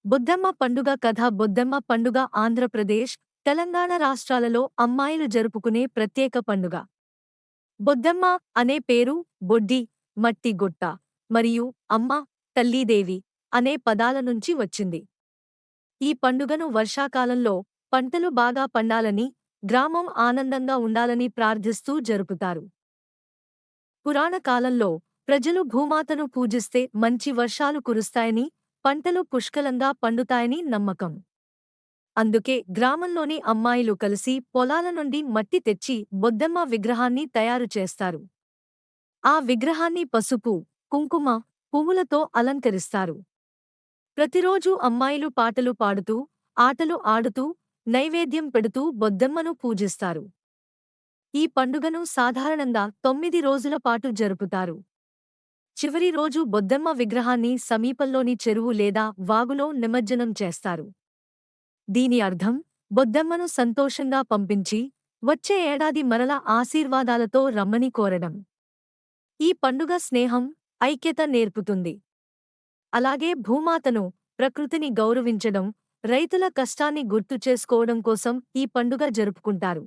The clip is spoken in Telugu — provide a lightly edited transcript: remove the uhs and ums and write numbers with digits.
బొద్దెమ్మ పండుగ కథ బొద్దెమ్మ పండుగ ఆంధ్రప్రదేశ్, తెలంగాణ రాష్ట్రాలలో అమ్మాయిలు జరుపుకునే ప్రత్యేక పండుగ. బొద్దెమ్మ అనే పేరు బొడ్డి, మట్టి గుట్ట మరియు అమ్మ, తల్లీదేవి అనే పదాల నుంచి వచ్చింది. ఈ పండుగను వర్షాకాలంలో పంటలు బాగా పండాలని, గ్రామం ఆనందంగా ఉండాలని ప్రార్థిస్తూ జరుపుతారు. పురాణ కాలంలో ప్రజలు భూమాతను పూజిస్తే మంచి వర్షాలు కురుస్తాయని, పంటలు పుష్కలంగా పండుతాయని నమ్మకం. అందుకే గ్రామంలోని అమ్మాయిలు కలిసి పొలాల నుండి మట్టి తెచ్చి బొద్దెమ్మ విగ్రహాన్ని తయారు చేస్తారు. ఆ విగ్రహాన్ని పసుపు, కుంకుమ, పువ్వులతో అలంకరిస్తారు. ప్రతిరోజూ అమ్మాయిలు పాటలు పాడుతూ, ఆటలు ఆడుతూ, నైవేద్యం పెడుతూ బొద్దెమ్మను పూజిస్తారు. ఈ పండుగను సాధారణంగా 9 రోజుల పాటు జరుపుతారు. చివరి రోజు బొద్దెమ్మ విగ్రహాన్ని సమీపంలోని చెరువు లేదా వాగులో నిమజ్జనం చేస్తారు. దీని అర్థం బొద్దెమ్మను సంతోషంగా పంపించి, వచ్చే ఏడాది మరల ఆశీర్వాదాలతో రమ్మని కోరడం. ఈ పండుగ స్నేహం, ఐక్యత నేర్పుతుంది. అలాగే భూమాతను, ప్రకృతిని గౌరవించడం, రైతుల కష్టాన్ని గుర్తు చేసుకోవడం కోసం ఈ పండుగ జరుపుకుంటారు.